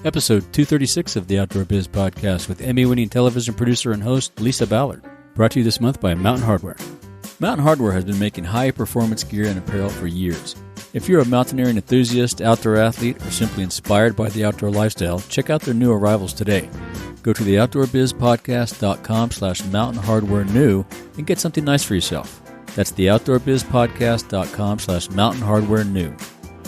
Episode 236 of the Outdoor Biz Podcast with Emmy-winning television producer and host Lisa Ballard. Brought to you this month by Mountain Hardwear. Mountain Hardwear has been making high-performance gear and apparel for years. If you're a mountaineering enthusiast, outdoor athlete, or simply inspired by the outdoor lifestyle, check out their new arrivals today. Go to theoutdoorbizpodcast.com/mountainhardwarenew and get something nice for yourself. That's theoutdoorbizpodcast.com/mountainhardwarenew.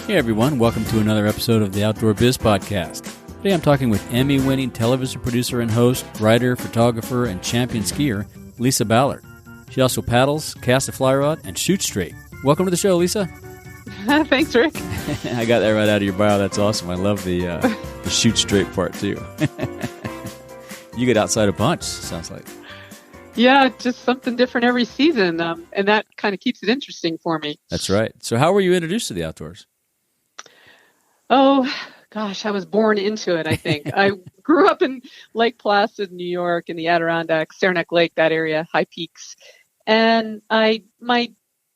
Hey everyone, welcome to another episode of the Outdoor Biz Podcast. Today I'm talking with Emmy-winning television producer and host, writer, photographer, and champion skier, Lisa Ballard. She also paddles, casts a fly rod, and shoots straight. Welcome to the show, Lisa. Thanks, Rick. I got that right out of your bio. That's awesome. I love the shoot straight part, too. You get outside a bunch, sounds like. Yeah, just something different every season, and that kind of keeps it interesting for me. That's right. So how were you introduced to the outdoors? Oh, gosh, I was born into it, I think. I grew up in Lake Placid, New York, in the Adirondacks Saranac Lake, that area, high peaks. And my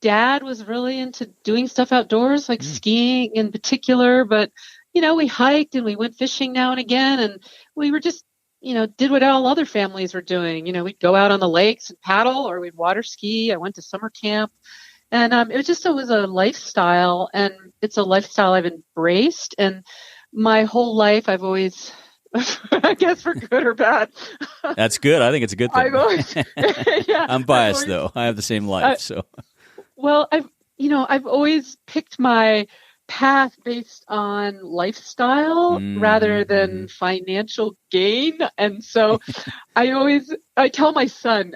dad was really into doing stuff outdoors, like skiing in particular. But, we hiked and we went fishing now and again. And we were just, did what all other families were doing. We'd go out on the lakes and paddle, or we'd water ski. I went to summer camp. And it was a lifestyle, and it's a lifestyle I've embraced. And my whole life, I've always, I guess for good or bad. That's good. I think it's a good thing. I've always, yeah, I'm biased, though. I have the same life, so. Well, I've always picked my path based on lifestyle rather than financial gain. And so I tell my son,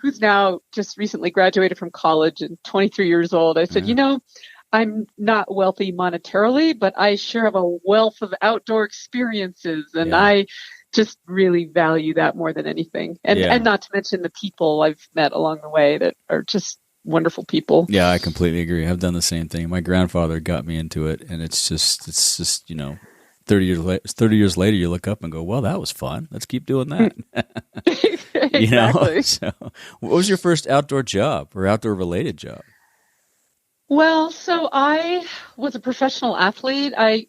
who's now just recently graduated from college and 23 years old, I said, I'm not wealthy monetarily, but I sure have a wealth of outdoor experiences. And I just really value that more than anything. And not to mention the people I've met along the way that are just wonderful people. Yeah, I completely agree. I've done the same thing. My grandfather got me into it, and it's just 30 years later, you look up and go, well, that was fun. Let's keep doing that. Exactly. So what was your first outdoor job or outdoor related job? Well, so I was a professional athlete. I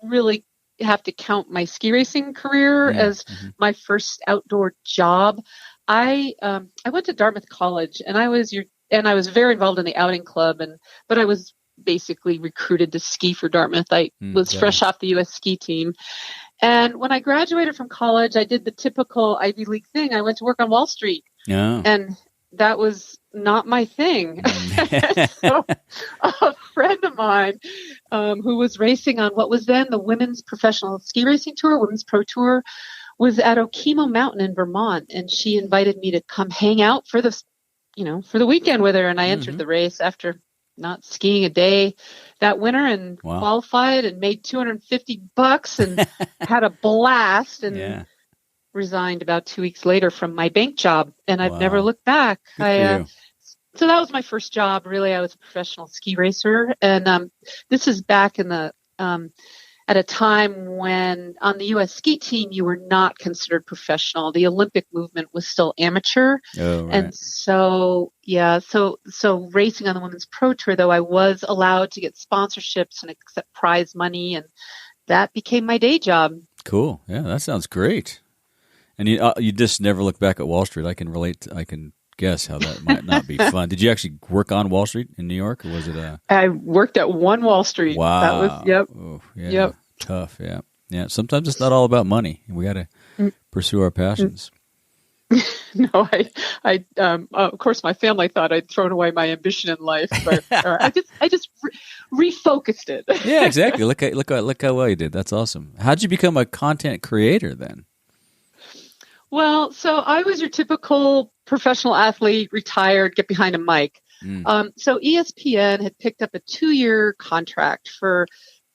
really have to count my ski racing career as my first outdoor job. I went to Dartmouth College, and I was very involved in the outing club, but I was basically recruited to ski for Dartmouth. I was fresh off the U.S. ski team. And when I graduated from college, I did the typical Ivy League thing. I went to work on Wall Street. Yeah. And that was not my thing. So a friend of mine who was racing on what was then the Women's Professional Ski Racing Tour, Women's Pro Tour, was at Okemo Mountain in Vermont. And she invited me to come hang out for the weekend with her. And I entered the race after not skiing a day that winter and qualified and made $250 and had a blast and resigned about 2 weeks later from my bank job. And I've never looked back. So that was my first job. Really, I was a professional ski racer. And this is back in the at a time when on the U.S. ski team, you were not considered professional. The Olympic movement was still amateur. Oh, right. And so racing on the Women's Pro Tour, though, I was allowed to get sponsorships and accept prize money, and that became my day job. Cool. Yeah, that sounds great. And you just never look back at Wall Street. I can guess how that might not be fun. Did you actually work on Wall Street in New York, or was it I worked at One Wall Street. Wow. That was, Oh, yeah. Yep. Tough, yeah. Yeah, sometimes it's not all about money. We got to pursue our passions. No, I of course, my family thought I'd thrown away my ambition in life, but I just refocused it. Yeah, exactly. Look how well you did. That's awesome. How'd you become a content creator then? Well, so I was your typical professional athlete, retired, get behind a mic. So ESPN had picked up a 2-year contract for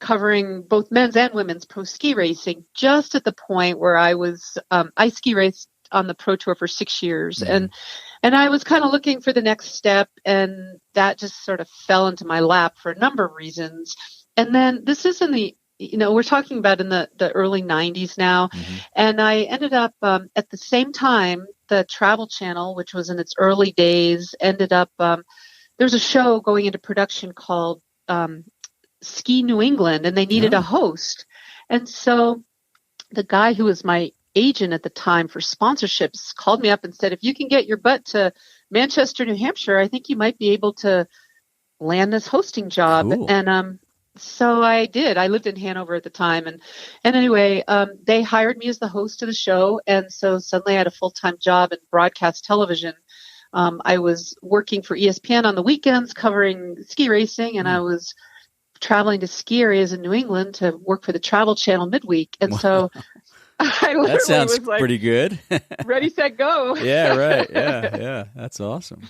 covering both men's and women's pro ski racing, just at the point where I ski raced on the Pro Tour for 6 years. And I was kind of looking for the next step, and that just sort of fell into my lap for a number of reasons. And then this is in the we're talking about in the early 90s now. And I ended up at the same time, the Travel Channel, which was in its early days, ended up, there's a show going into production called Ski New England, and they needed a host. And so the guy who was my agent at the time for sponsorships called me up and said, if you can get your butt to Manchester, New Hampshire, I think you might be able to land this hosting job. Cool. And so I did. I lived in Hanover at the time. And anyway, they hired me as the host of the show. And so suddenly I had a full-time job in broadcast television. I was working for ESPN on the weekends covering ski racing, and I was traveling to ski areas in New England to work for the Travel Channel midweek. And so I literally that sounds was like, pretty good. ready, set, go. Yeah, right. Yeah. That's awesome.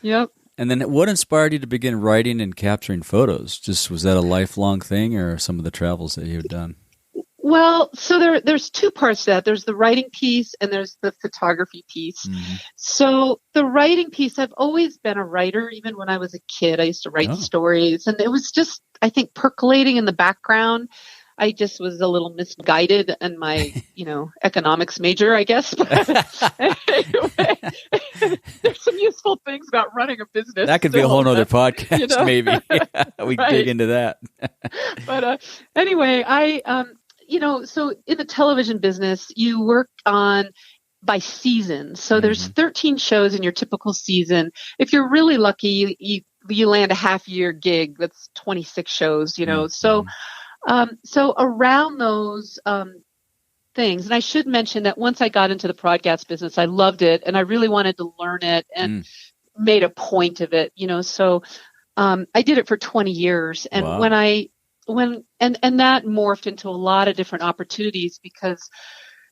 Yep. And then what inspired you to begin writing and capturing photos? Just was that a lifelong thing or some of the travels that you've done? Well, so there's two parts to that. There's the writing piece and there's the photography piece. Mm-hmm. So the writing piece, I've always been a writer. Even when I was a kid, I used to write stories, and it was just, I think, percolating in the background. I just was a little misguided in my, economics major, I guess. But anyway, there's some useful things about running a business. That could be a whole nother podcast, maybe. Yeah, we right. dig into that. But anyway, so in the television business, you work on by season. So there's 13 shows in your typical season. If you're really lucky, you land a half-year gig. That's 26 shows, So around those things, and I should mention that once I got into the broadcast business, I loved it, and I really wanted to learn it and made a point of it, So I did it for 20 years, and wow. and that morphed into a lot of different opportunities because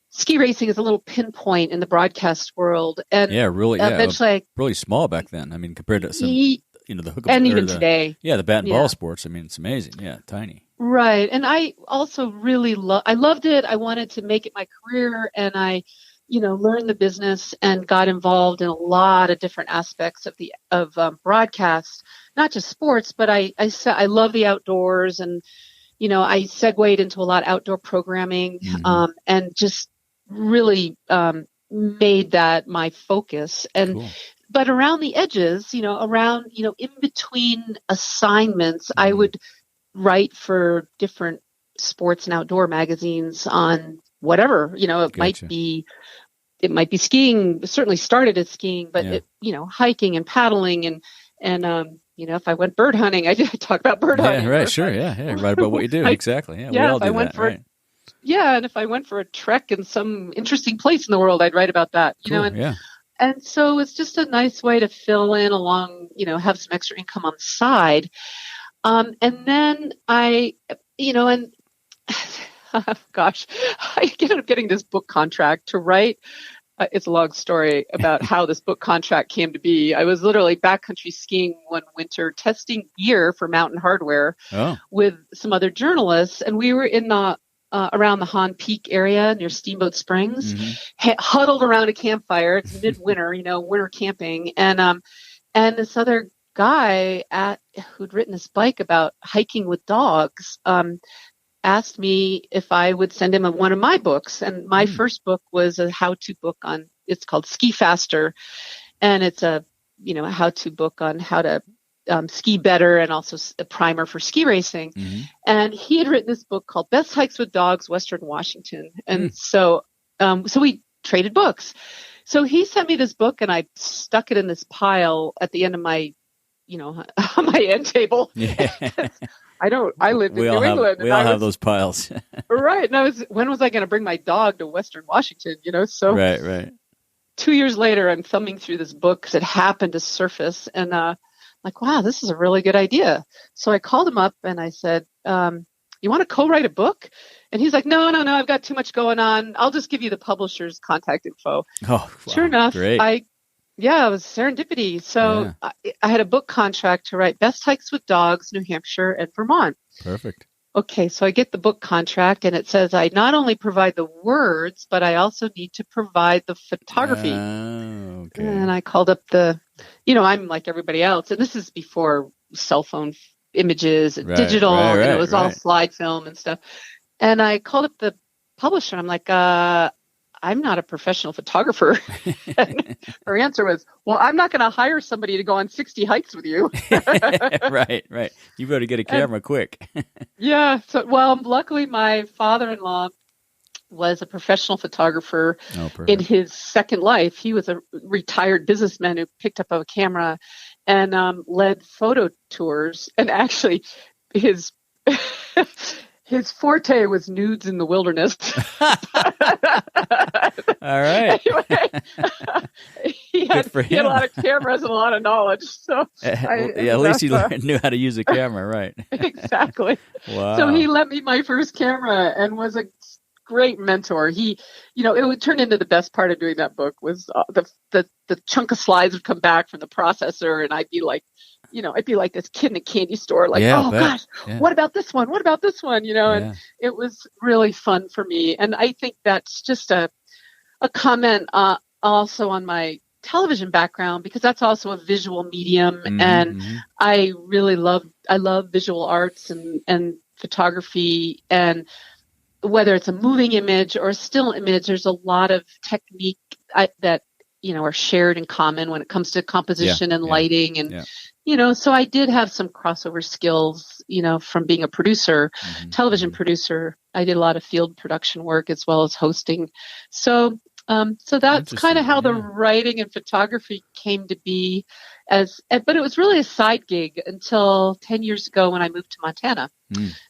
ski racing is a little pinpoint in the broadcast world, and eventually, really small back then. I mean, compared to some, the hook and even today, the bat and ball sports. I mean, it's amazing. Yeah, tiny. Right. And I also really I loved it. I wanted to make it my career, and I, learned the business and got involved in a lot of different aspects of broadcast, not just sports, but I love the outdoors, and, I segued into a lot of outdoor programming, and just really, made that my focus. And, cool. But around the edges, in between assignments, I would write for different sports and outdoor magazines on whatever, it Gotcha. might be skiing. It certainly started as skiing, but hiking and paddling and if I went bird hunting, I did talk about bird hunting. Yeah, right, sure, yeah, write about what you do, exactly. Yeah, we all do that, right? Yeah, and if I went for a trek in some interesting place in the world, I'd write about that. And so it's just a nice way to fill in along, have some extra income on the side. And then I gosh, I ended up getting this book contract to write. It's a long story about how this book contract came to be. I was literally backcountry skiing one winter, testing gear for Mountain Hardwear with some other journalists, and we were in the around the Han Peak area near Steamboat Springs, huddled around a campfire. It's midwinter, winter camping, and this other guy who'd written this bike about hiking with dogs asked me if I would send him one of my books. And my first book was a how-to book it's called Ski Faster. And it's a how-to book on how to ski better, and also a primer for ski racing. And he had written this book called Best Hikes with Dogs, Western Washington. And so we traded books. So he sent me this book, and I stuck it in this pile at the end of my, on my end table. Yeah. I lived in New England. We all have those piles. Right. And when was I going to bring my dog to Western Washington? So right. 2 years later, I'm thumbing through this book that happened to surface, and like, wow, this is a really good idea. So I called him up and I said, you want to co-write a book? And he's like, no, I've got too much going on. I'll just give you the publisher's contact info. Oh, wow. Sure enough, great. it was serendipity. So I had a book contract to write Best Hikes with Dogs, New Hampshire and Vermont. Perfect. Okay, so I get the book contract, and it says I not only provide the words, but I also need to provide the photography. Okay. And I called up I'm like everybody else, and this is before cell phone images and digital, and it was all slide film and stuff. And I called up the publisher, and I'm like, I'm not a professional photographer. And her answer was, well, I'm not going to hire somebody to go on 60 hikes with you. Right. You better get a camera quick. Yeah. So, well, luckily my father-in-law was a professional photographer perfect. in his second life. He was a retired businessman who picked up a camera and led photo tours. And actually, his his forte was nudes in the wilderness. All right. Anyway, he had a lot of cameras and a lot of knowledge. So at least he knew how to use a camera, right? Exactly. Wow. So he lent me my first camera and was a great mentor. He, it would turn into the best part of doing that book was the chunk of slides would come back from the processor, and I'd be like this kid in a candy store, like, gosh, what about this one? What about this one? And it was really fun for me. And I think that's just a comment also on my television background, because that's also a visual medium. Mm-hmm. And I really love visual arts and photography, and whether it's a moving image or a still image, there's a lot of technique that, are shared in common when it comes to composition and lighting. And, so I did have some crossover skills, from being a producer, television producer. I did a lot of field production work as well as hosting. So that's kind of how the writing and photography came to be, but it was really a side gig until 10 years ago when I moved to Montana.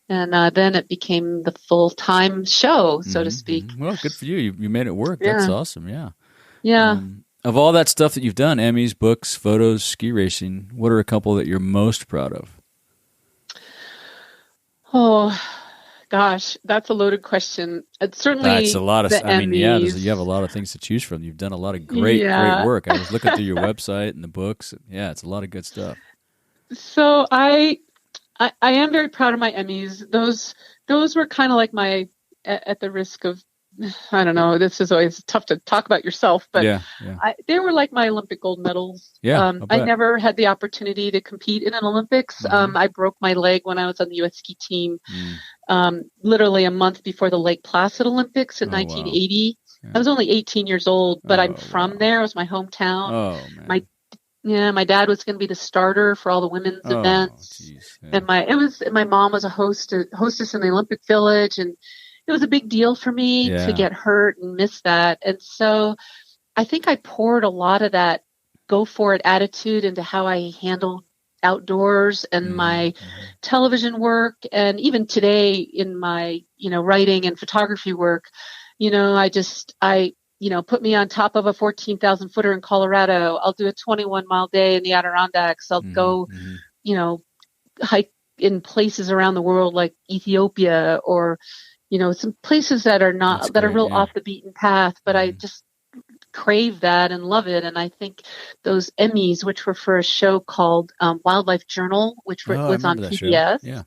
And then it became the full-time show, so to speak. Well, good for you. You made it work. That's awesome. Yeah. Yeah. Of all that stuff that you've done, Emmys, books, photos, ski racing, what are a couple that you're most proud of? Oh, gosh, that's a loaded question. It's certainly that's a lot of. Emmys. You have a lot of things to choose from. You've done a lot of great work. I was looking through your website and the books. Yeah, it's a lot of good stuff. So I am very proud of my Emmys. Those were kind of like my, at the risk of, I don't know, this is always tough to talk about yourself, but they were like my Olympic gold medals. I never had the opportunity to compete in an Olympics. I broke my leg when I was on the U.S. ski team, literally a month before the Lake Placid Olympics in 1980. Wow. I was only 18 years old, but I'm from there. It was my hometown. Oh, man. My dad was going to be the starter for all the women's events. And my mom was a hostess in the Olympic Village, and it was a big deal for me to get hurt and miss that. And so I think I poured a lot of that go for it attitude into how I handled outdoors and my television work. And even today in my, writing and photography work, I put me on top of a 14,000 footer in Colorado. I'll do a 21-mile day in the Adirondacks. I'll go, hike in places around the world like Ethiopia or, some places that are real off the beaten path, but I just crave that and love it. And I think those Emmys, which were for a show called Wildlife Journal, which was on PBS.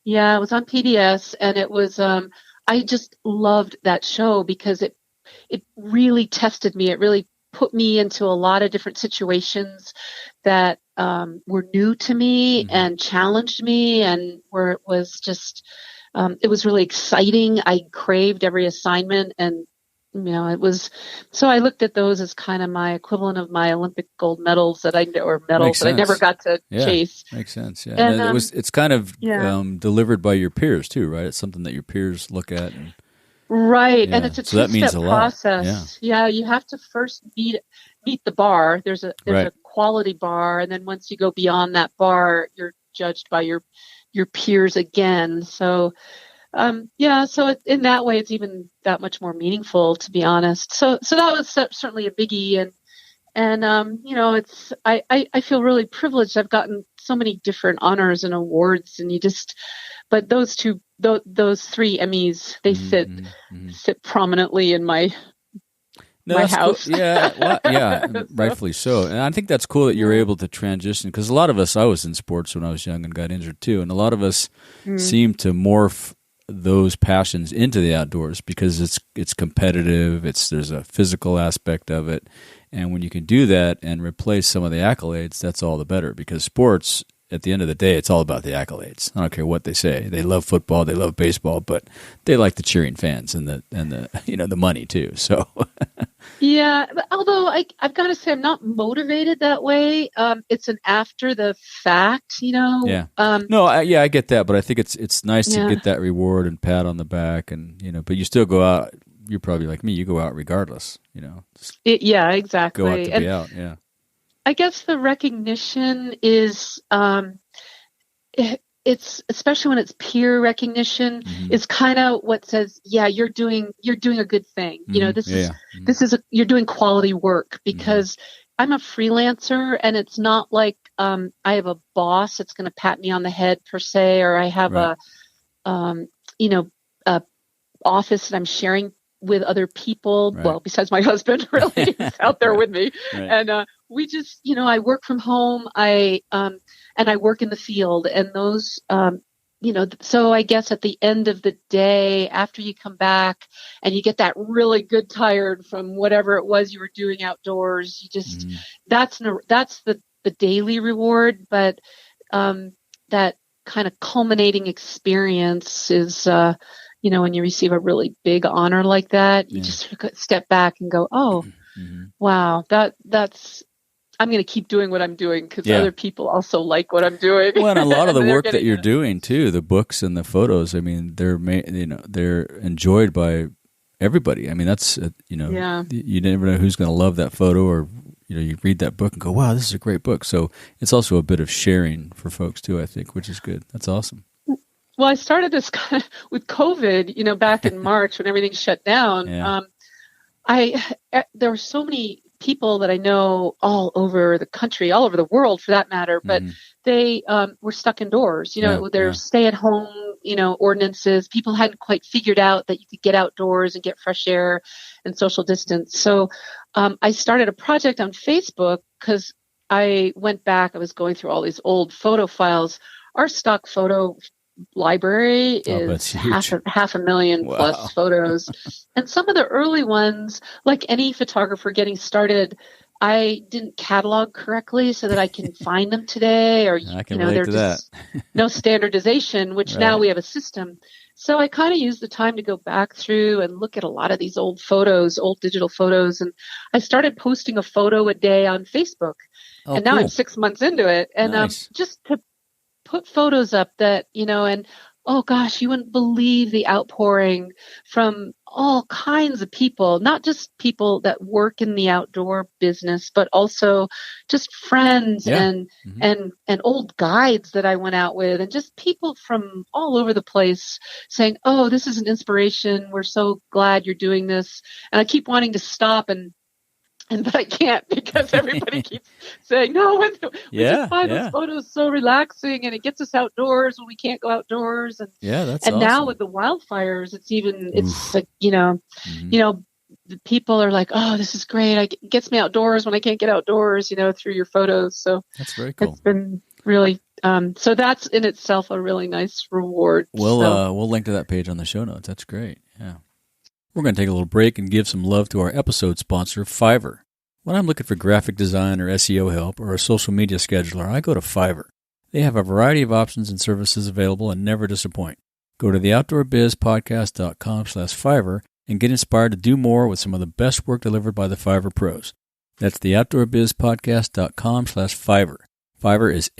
Yeah, it was on PBS, and it was, I just loved that show because it really tested me. It really put me into a lot of different situations that were new to me and challenged me, and where it was just, it was really exciting. I craved every assignment, and it was. So I looked at those as kind of my equivalent of my Olympic gold medals that I never got to chase. Makes sense. Yeah, and it's kind of delivered by your peers too, right? It's something that your peers look at. Right, and it's a two-step process. Yeah, you have to first meet the bar. There's a quality bar, and then once you go beyond that bar, you're judged by your peers again. So, so in that way, it's even that much more meaningful, to be honest. So that was certainly a biggie, and it's I feel really privileged. I've gotten so many different honors and awards, and but those three Emmys, they sit prominently in my house. Cool. Yeah, rightfully so. And I think that's cool that you're able to transition, because a lot of us, I was in sports when I was young and got injured too, and a lot of us seem to morph those passions into the outdoors because it's competitive. There's a physical aspect of it, and when you can do that and replace some of the accolades, that's all the better, because sports, at the end of the day, it's all about the accolades. I don't care what they say. They love football, they love baseball, but they like the cheering fans and the the money too. So Yeah, but although I've got to say I'm not motivated that way. It's an after the fact, Yeah. No, I get that, but I think it's nice to Yeah. get that reward and pat on the back, and but you still go out. You're probably like me. You go out regardless. Just Yeah, go out exactly. to And be out. Yeah. I guess the recognition is, it's especially when it's peer recognition, is kind of what says, yeah, you're doing a good thing. This is you're doing quality work, because I'm a freelancer, and it's not like I have a boss that's going to pat me on the head per se, or I have Right. a office that I'm sharing with other people. Right. Well, besides my husband, really, who's out there Right. with me. Right. And we just, I work from home. And I work in the field, and those, so I guess at the end of the day, after you come back and you get that really good tired from whatever it was you were doing outdoors, you just, that's the daily reward. But that kind of culminating experience is, when you receive a really big honor like that, you just step back and go, oh, wow, that's, I'm going to keep doing what I'm doing, because other people also like what I'm doing. Well, and a lot of the work that you're doing too, the books and the photos, I mean, they're enjoyed by everybody. I mean, that's you never know who's going to love that photo, or you read that book and go, wow, this is a great book. So it's also a bit of sharing for folks too, I think, which is good. That's awesome. Well, I started this kind of with COVID, back in March when everything shut down. Yeah. There were so many people that I know all over the country, all over the world for that matter, but they were stuck indoors. There's stay-at-home, ordinances. People hadn't quite figured out that you could get outdoors and get fresh air and social distance. So I started a project on Facebook, because I went back. I was going through all these old photo files. Our stock photo library is half a million plus photos. And some of the early ones, like any photographer getting started, I didn't catalog correctly so that I can find them today, or I can relate to that. No standardization, which now we have a system. So I kind of used the time to go back through and look at a lot of these old photos, old digital photos, and I started posting a photo a day on Facebook. And now I'm 6 months into it, and just to put photos up that, and oh gosh, you wouldn't believe the outpouring from all kinds of people, not just people that work in the outdoor business, but also just friends and old guides that I went out with, and just people from all over the place saying, oh, this is an inspiration. We're so glad you're doing this. And I keep wanting to stop but I can't, because everybody keeps saying, no, we just find those photos so relaxing, and it gets us outdoors when we can't go outdoors. And that's and awesome. Now with the wildfires, it's like, the people are like, oh, this is great. It gets me outdoors when I can't get outdoors, through your photos. So that's very cool. It's been really, so that's in itself a really nice reward. We'll link to that page on the show notes. That's great. Yeah. We're going to take a little break and give some love to our episode sponsor, Fiverr. When I'm looking for graphic design or SEO help or a social media scheduler, I go to Fiverr. They have a variety of options and services available and never disappoint. Go to theoutdoorbizpodcast.com/Fiverr and get inspired to do more with some of the best work delivered by the Fiverr pros. That's theoutdoorbizpodcast.com/Fiverr. Fiverr is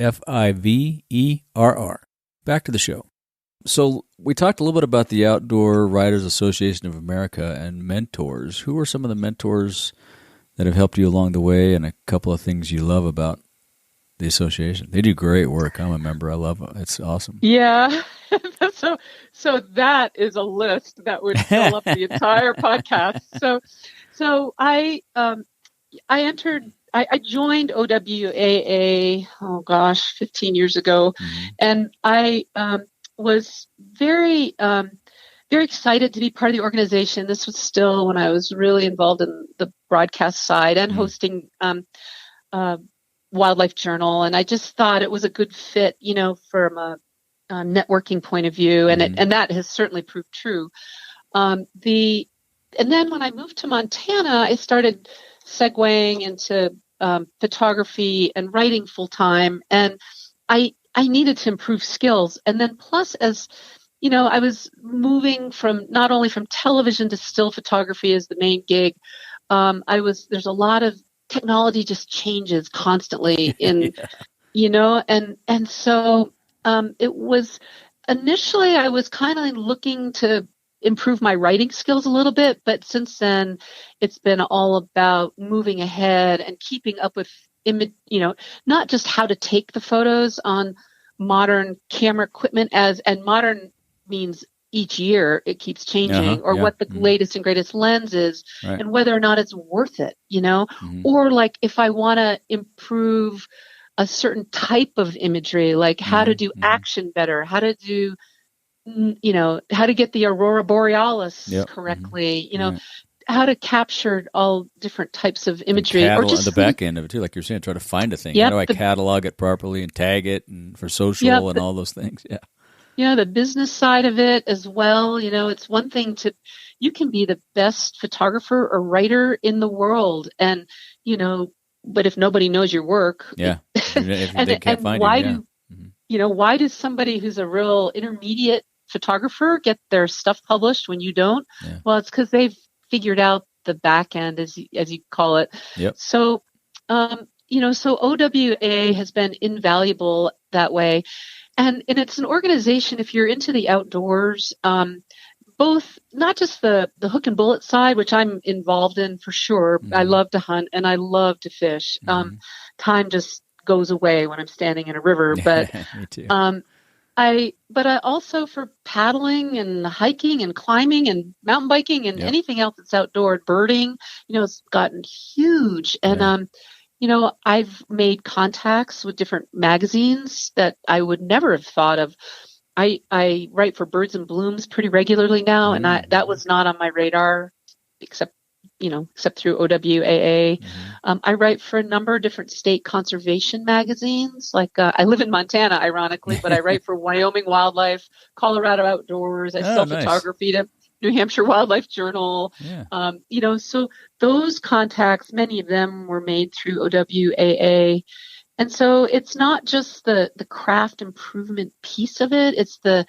Fiverr. Back to the show. So we talked a little bit about the Outdoor Writers Association of America and mentors. Who are some of the mentors that have helped you along the way, and a couple of things you love about the association? They do great work. I'm a member. I love it. It's awesome. Yeah. So that is a list that would fill up the entire podcast. So I joined OWAA, 15 years ago. And I was very excited to be part of the organization. This was still when I was really involved in the broadcast side and hosting Wildlife Journal. And I just thought it was a good fit, from a networking point of view. And that has certainly proved true. And then when I moved to Montana, I started segueing into photography and writing full time. And I needed to improve skills. And then plus, as I was moving not only from television to still photography as the main gig, there's a lot of technology just changes constantly in, and so it was initially I was kind of looking to improve my writing skills a little bit, but since then it's been all about moving ahead and keeping up with not just how to take the photos on modern camera equipment and modern means each year it keeps changing, or what the latest and greatest lens is, and whether or not it's worth it, or like if I want to improve a certain type of imagery, like how to do action better, how to do, how to get the aurora borealis correctly, how to capture all different types of imagery, or just the back end of it too, like you're saying, try to find a thing. How do I catalog it properly and tag it and for social and all those things? The business side of it as well. It's one thing you can be the best photographer or writer in the world, and but if nobody knows your work, if they can't find you, why does somebody who's a real intermediate photographer get their stuff published when you don't? Well, it's because they've figured out the back end, as you call it. So, so OWA has been invaluable that way. And it's an organization, if you're into the outdoors, both not just the hook and bullet side, which I'm involved in for sure. I love to hunt and I love to fish. Time just goes away when I'm standing in a river, but me too. But I also for paddling and hiking and climbing and mountain biking and anything else that's outdoor, birding, it's gotten huge. And I've made contacts with different magazines that I would never have thought of. I write for Birds and Blooms pretty regularly now, and that was not on my radar, except through OWAA. I write for a number of different state conservation magazines. Like I live in Montana, ironically, but I write for Wyoming Wildlife, Colorado Outdoors. I sell photography to New Hampshire Wildlife Journal. So those contacts, many of them were made through OWAA. And so it's not just the craft improvement piece of it, it's the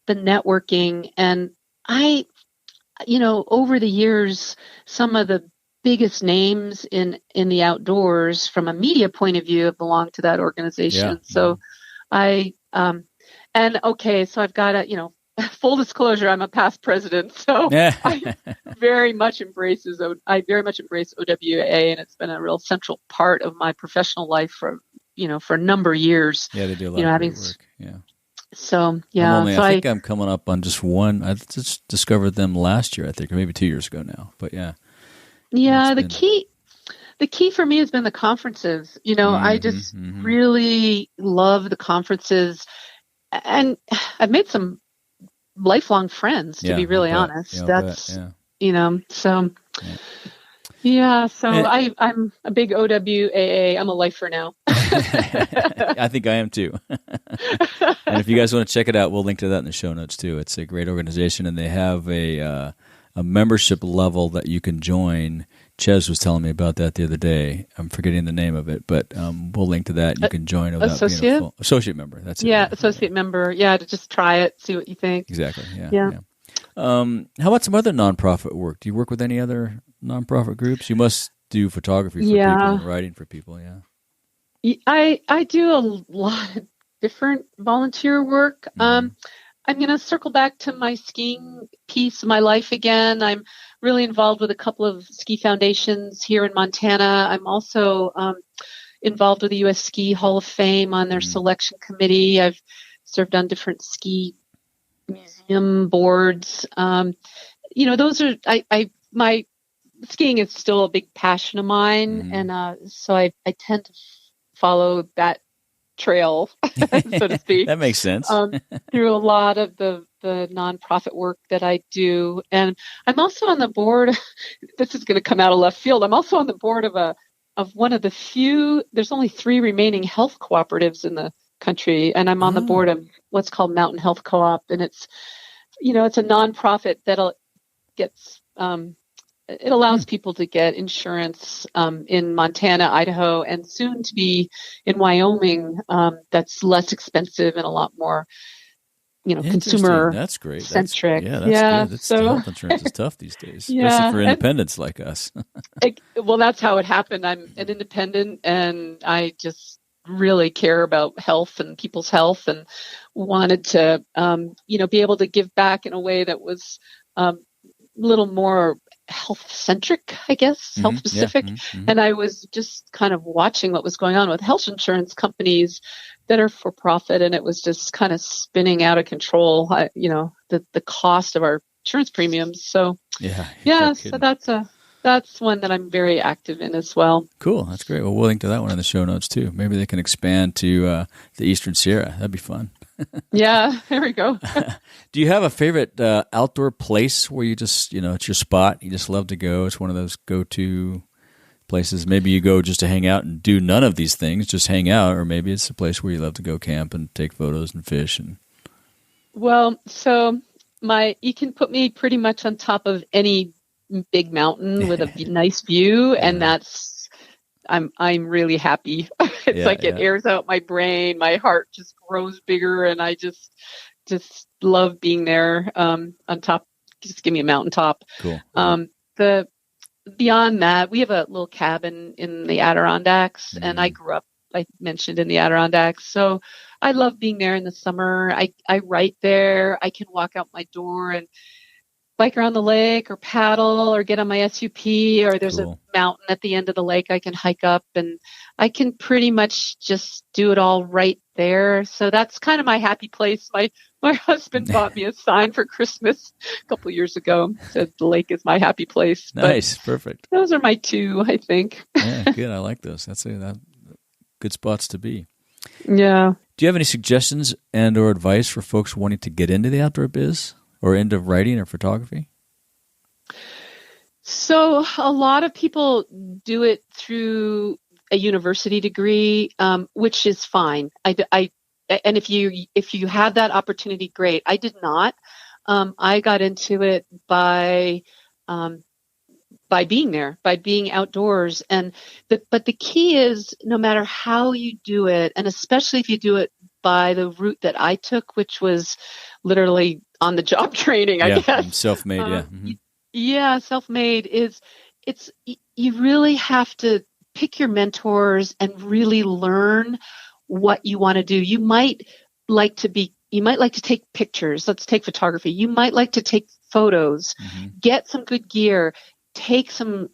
networking. And over the years, some of the biggest names in the outdoors from a media point of view have belonged to that organization. So so I've got full disclosure, I'm a past president, so I very much embrace OWA, and it's been a real central part of my professional life for a number of years. They do a lot of great work. So I think I'm coming up on just one. I just discovered them last year, I think, or maybe 2 years ago now. But the key for me has been the conferences. I just really love the conferences, and I've made some lifelong friends, to be really honest. So. I'm a big OWAA. I'm a lifer now. I think I am too. And if you guys want to check it out, we'll link to that in the show notes too. It's a great organization, and they have a membership level that you can join. Ches was telling me about that the other day. I'm forgetting the name of it, but we'll link to that. You can join without being a full associate member. That's it. Associate member. Yeah, to just try it, see what you think. Exactly. Yeah. How about some other nonprofit work? Do you work with any other nonprofit groups? You must do photography for people and writing for people. I do a lot of different volunteer work. I'm going to circle back to my skiing piece of my life again. I'm really involved with a couple of ski foundations here in Montana. I'm also involved with the U.S. Ski Hall of Fame on their selection committee. I've served on different ski museum boards. Those are my skiing is still a big passion of mine, and so I tend to follow that trail, so to speak. That makes sense. Through a lot of the nonprofit work that I do, and I'm also on the board. This is going to come out of left field. I'm also on the board of one of the few. There's only 3 remaining health cooperatives in the country, and I'm on the board of what's called Mountain Health Co-op, and it's a nonprofit that gets it allows people to get insurance in Montana, Idaho, and soon to be in Wyoming. That's less expensive and a lot more consumer That's great. centric. That's Yeah. good. Health insurance is tough these days, especially Yeah. for independents like us. Well, that's how it happened. I'm an independent, and I just really care about health and people's health, and wanted to, be able to give back in a way that was a little more health centric, I guess, health specific. And I was just kind of watching what was going on with health insurance companies that are for profit, and it was just kind of spinning out of control. The cost of our insurance premiums. So so that's one that I'm very active in as well. Cool. That's great. Well, we'll link to that one in the show notes too. Maybe they can expand to the Eastern Sierra. That'd be fun. Yeah, there we go. Do you have a favorite outdoor place where you just, it's your spot, you just love to go? It's one of those go-to places. Maybe you go just to hang out and do none of these things, just hang out, or maybe it's a place where you love to go camp and take photos and fish. Well, so you can put me pretty much on top of any big mountain with a nice view, and I'm really happy. It airs out my brain. My heart just grows bigger, and I just love being there on top. Just give me a mountaintop. Cool. Beyond that, we have a little cabin in the Adirondacks, and I mentioned, in the Adirondacks. So I love being there in the summer. I write there. I can walk out my door and bike around the lake or paddle or get on my SUP, or there's a mountain at the end of the lake I can hike up, and I can pretty much just do it all right there. So that's kind of my happy place. My husband bought me a sign for Christmas a couple of years ago. Said the lake is my happy place. Nice. Perfect. Those are my two, I think. Yeah, good. I like those. That's good spots to be. Yeah. Do you have any suggestions and or advice for folks wanting to get into the outdoor biz or into writing or photography? So a lot of people do it through a university degree, which is fine. And if you have that opportunity, great. I did not. I got into it by being there, by being outdoors. But the key is, no matter how you do it, and especially if you do it by the route that I took, which was literally on the job training, I guess. Self-made, Yeah, self-made you really have to pick your mentors and really learn what you want to do. You might like to take pictures. Let's take photography. You might like to take photos, get some good gear, take some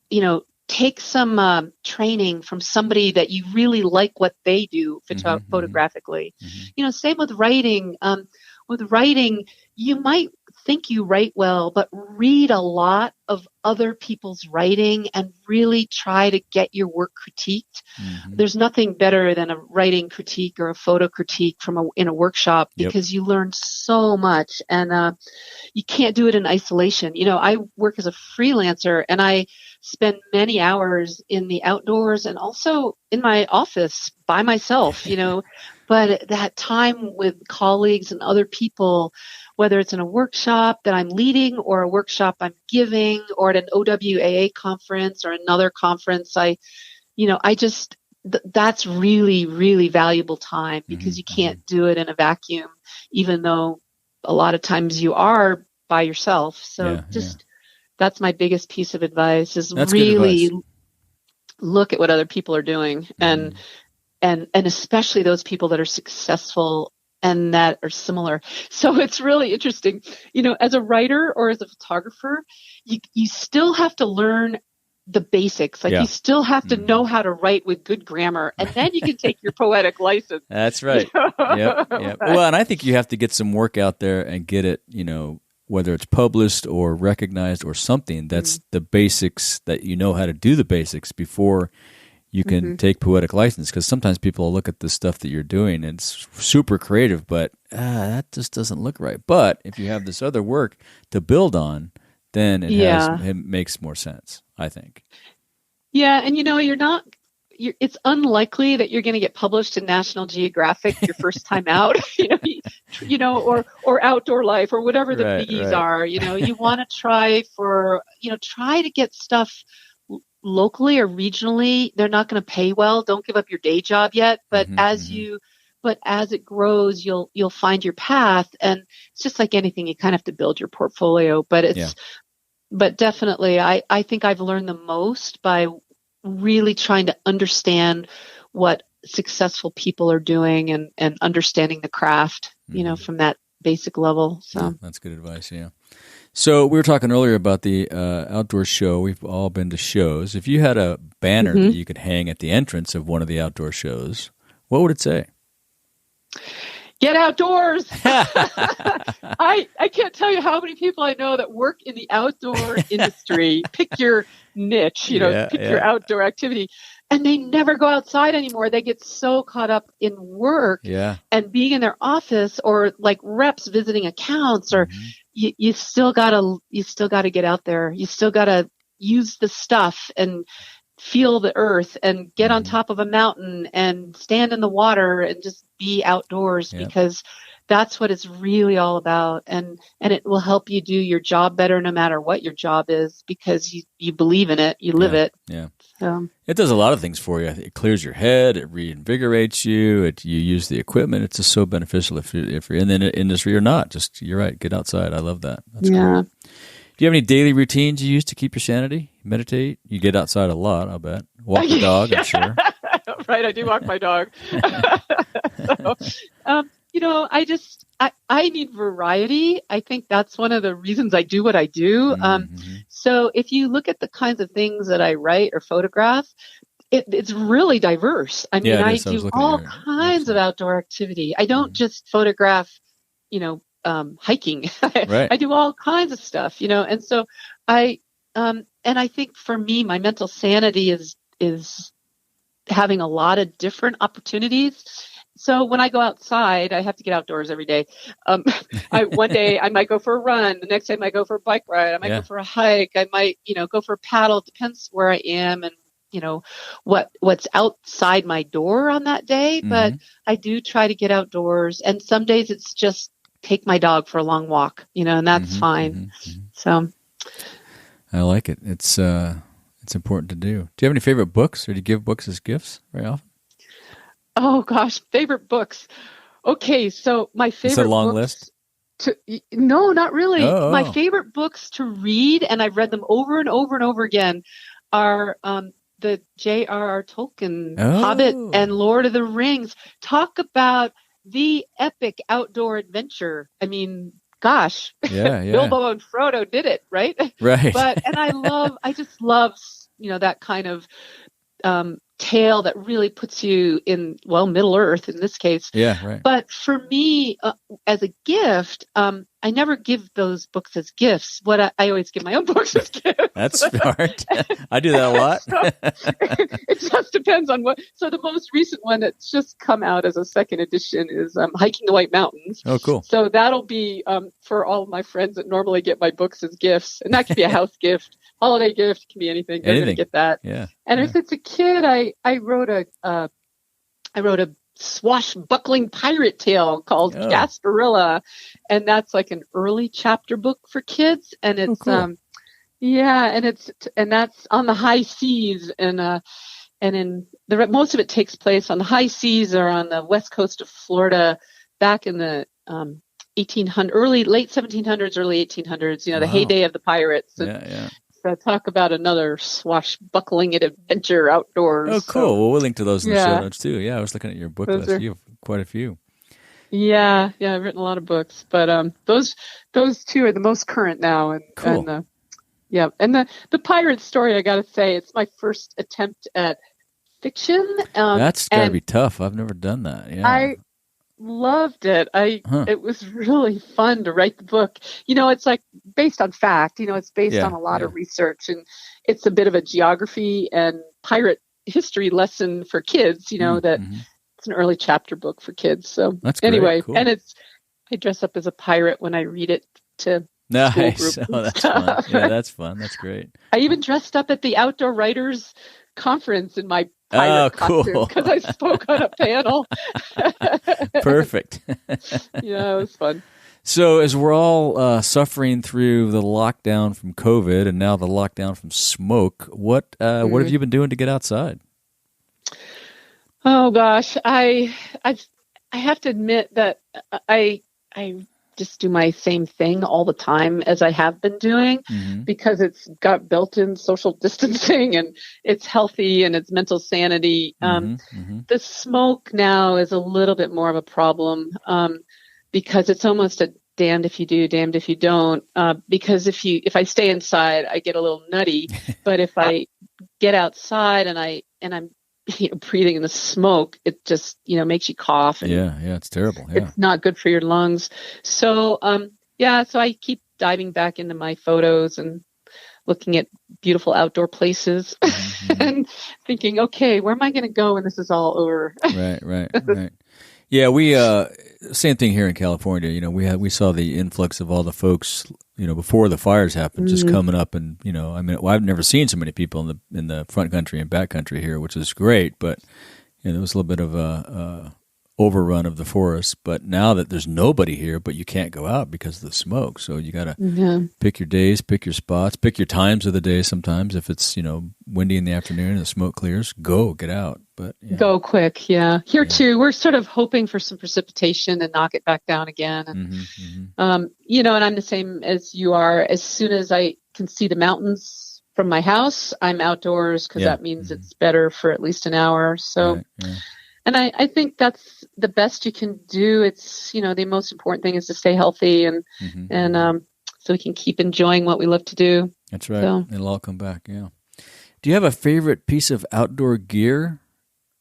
training from somebody that you really like what they do photographically. Same with writing. With writing, you might think you write well, but read a lot of other people's writing and really try to get your work critiqued. There's nothing better than a writing critique or a photo critique in a workshop, because you learn so much, and you can't do it in isolation. I work as a freelancer, and I spend many hours in the outdoors and also in my office by myself, but that time with colleagues and other people, whether it's in a workshop that I'm leading or a workshop I'm giving or at an OWAA conference or another conference, that's really, really valuable time, because you can't do it in a vacuum, even though a lot of times you are by yourself. So that's my biggest piece of advice, is really look at what other people are doing, and especially those people that are successful and that are similar. So it's really interesting. As a writer or as a photographer, you still have to learn the basics. You still have to know how to write with good grammar, and then you can take your poetic license. That's right. Yep. Well, and I think you have to get some work out there and get it, whether it's published or recognized or something. That's the basics, that how to do the basics before you can take poetic license. Because sometimes people will look at the stuff that you're doing and it's super creative, but that just doesn't look right. But if you have this other work to build on, then it makes more sense, I think. Yeah, and it's unlikely that you're going to get published in National Geographic your first time out, or Outdoor Life or whatever the biggies are. You want to try to get stuff locally or regionally. They're not going to pay well. Don't give up your day job yet. But but as it grows, you'll find your path. And it's just like anything, you kind of have to build your portfolio, but definitely I think I've learned the most by really trying to understand what successful people are doing and understanding the craft, from that basic level. So yeah, that's good advice. Yeah. So we were talking earlier about the outdoor show. We've all been to shows. If you had a banner that you could hang at the entrance of one of the outdoor shows, what would it say? Get outdoors. I can't tell you how many people I know that work in the outdoor industry. Pick your niche, pick your outdoor activity. And they never go outside anymore. They get so caught up in work and being in their office, or like reps visiting accounts, or you still gotta get out there. You still gotta use the stuff and feel the earth and get on top of a mountain and stand in the water and just be outdoors, because that's what it's really all about. And it will help you do your job better no matter what your job is, because you believe in it, you live it. Yeah. So it does a lot of things for you. It clears your head. It reinvigorates you. You use the equipment. It's just so beneficial if you're in the industry or not. Just, you're right. Get outside. I love that. That's cool. Do you have any daily routines you use to keep your sanity? Meditate? You get outside a lot, I'll bet. Walk the dog, I'm sure. Right, I do walk my dog. I need variety. I think that's one of the reasons I do what I do. So if you look at the kinds of things that I write or photograph, it's really diverse. I mean, I do all kinds of outdoor activity. I don't just photograph, hiking. Right. I do all kinds of stuff, and so and I think for me, my mental sanity is having a lot of different opportunities. So when I go outside, I have to get outdoors every day. One day I might go for a run. The next day I might go for a bike ride. I might go for a hike. I might, go for a paddle. It depends where I am and, what's outside my door on that day. But I do try to get outdoors. And some days it's just take my dog for a long walk, and that's fine. So I like it. It's important to do. Do you have any favorite books, or do you give books as gifts very often? Oh gosh, favorite books. Okay, so my favorite. Is it a long list? No, not really. Oh. My favorite books to read, and I've read them over and over and over again, are the J.R.R. Tolkien Hobbit and Lord of the Rings. Talk about the epic outdoor adventure. I mean, gosh, Bilbo and Frodo did it, right? Right. I just love, that kind of tale that really puts you in, Middle Earth in this case. Yeah, right. But for me, as a gift, I never give those books as gifts. I always give my own books as gifts. That's smart. I do that a lot. It just depends on what. So the most recent one that's just come out as a second edition is Hiking the White Mountains. Oh, cool. So that'll be for all of my friends that normally get my books as gifts. And that could be a house gift, holiday gift, it can be anything. They're going to get that. Yeah. And if it's a kid, I wrote a swashbuckling pirate tale called Gasparilla, and that's like an early chapter book for kids, and it's cool. and that's on the high seas, and in the most of it takes place on the high seas or on the west coast of Florida back in the late 1700s, early 1800s, the heyday of the pirates. And so talk about another swashbuckling adventure outdoors. Oh, cool. Well, we'll link to those in the show notes too. Yeah, I was looking at your book list. You have quite a few. Yeah, I've written a lot of books, but those two are the most current now. And, cool. And the pirate story, I got to say, it's my first attempt at fiction. That's got to be tough. I've never done that. Yeah. I loved it. It was really fun to write the book. It's like based on fact. It's based on a lot of research, and it's a bit of a geography and pirate history lesson for kids. That it's an early chapter book for kids. So that's great. Anyway, cool. And I dress up as a pirate when I read it to nice. School group. Oh, that's fun. Yeah, that's fun. That's great. I even dressed up at the Outdoor Writers Conference in my pirate costume because I spoke on a panel. Perfect. Yeah, it was fun. So as we're all suffering through the lockdown from COVID and now the lockdown from smoke, what have you been doing to get outside? Oh gosh, I I have to admit that I just do my same thing all the time as I have been doing because it's got built-in social distancing and it's healthy and it's mental sanity. The smoke now is a little bit more of a problem because it's almost a damned if you do, damned if you don't. Because if I stay inside, I get a little nutty. But if I get outside and I'm breathing in the smoke, it just makes you cough. And it's terrible. It's not good for your lungs. So so I keep diving back into my photos and looking at beautiful outdoor places and thinking, okay, where am I going to go when this is all over? Right. Yeah, we same thing here in California. We saw the influx of all the folks, before the fires happened, just coming up, and I've never seen so many people in the front country and back country here, which is great. But there was a little bit of a overrun of the forest. But now that there's nobody here, but you can't go out because of the smoke, so you got to pick your days, pick your spots, pick your times of the day. Sometimes if it's windy in the afternoon and the smoke clears, get out. But go quick. Here too, we're sort of hoping for some precipitation and knock it back down again. And and I'm the same as you are. As soon as I can see the mountains from my house, I'm outdoors because that means it's better for at least an hour. So. And I think that's the best you can do. It's, the most important thing is to stay healthy and so we can keep enjoying what we love to do. That's right. So. It'll all come back. Yeah. Do you have a favorite piece of outdoor gear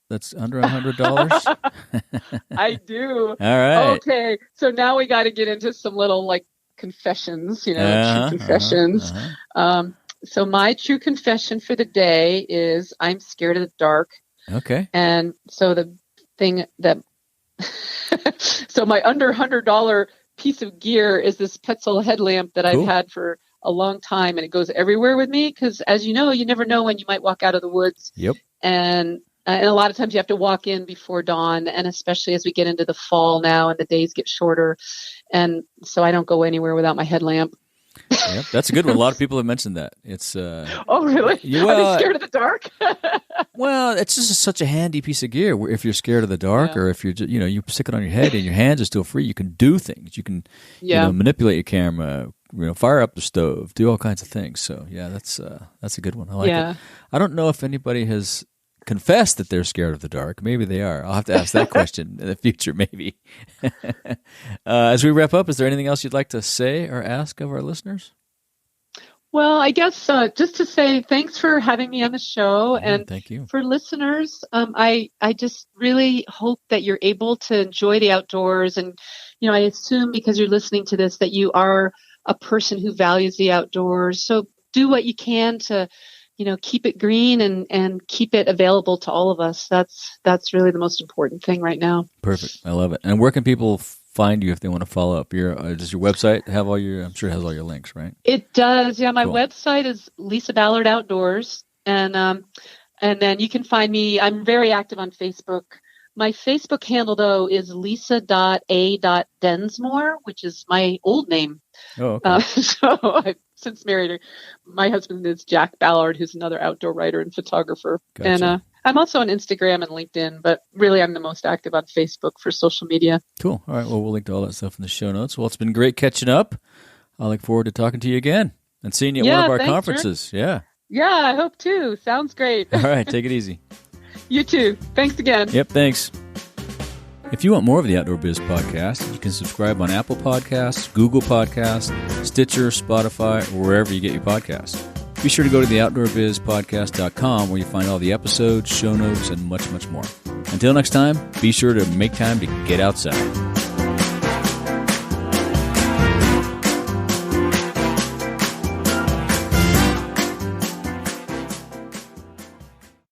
that's under $100? I do. All right. Okay. So now we got to get into some little confessions, true confessions. So my true confession for the day is I'm scared of the dark. Okay. And so the thing that, so my under $100 piece of gear is this Petzl headlamp that I've had for a long time, and it goes everywhere with me because, as you know, you never know when you might walk out of the woods. Yep. And a lot of times you have to walk in before dawn, and especially as we get into the fall now and the days get shorter. And so I don't go anywhere without my headlamp. Yep, that's a good one. A lot of people have mentioned that. It's oh, really? Are they scared of the dark? Well, it's just such a handy piece of gear. If you're scared of the dark, or if you're, you stick it on your head and your hands are still free, you can do things. You can, manipulate your camera, fire up the stove, do all kinds of things. So yeah, that's a good one. I like it. I don't know if anybody has confessed that they're scared of the dark. Maybe they are. I'll have to ask that question in the future, maybe. As we wrap up, is there anything else you'd like to say or ask of our listeners? Well, I guess just to say thanks for having me on the show. And thank you. For listeners, I just really hope that you're able to enjoy the outdoors. And, I assume because you're listening to this that you are a person who values the outdoors. So do what you can to keep it green and keep it available to all of us. That's really the most important thing right now. Perfect. I love it. And where can people find you if they want to follow up? Does your website have I'm sure it has all your links, right? It does. Yeah. My website is Lisa Ballard Outdoors. And then you can find me. I'm very active on Facebook. My Facebook handle, though, is lisa.a.densmore, which is my old name. Oh, okay. So I've since married her. My husband is Jack Ballard, who's another outdoor writer and photographer. Gotcha. And I'm also on Instagram and LinkedIn, but really I'm the most active on Facebook for social media. Cool. All right. Well, we'll link to all that stuff in the show notes. Well, it's been great catching up. I look forward to talking to you again and seeing you at one of our conferences. Rick. Yeah, I hope too. Sounds great. All right. Take it easy. You too. Thanks again. Yep, thanks. If you want more of the Outdoor Biz Podcast, you can subscribe on Apple Podcasts, Google Podcasts, Stitcher, Spotify, or wherever you get your podcasts. Be sure to go to theoutdoorbizpodcast.com where you find all the episodes, show notes, and much, much more. Until next time, be sure to make time to get outside.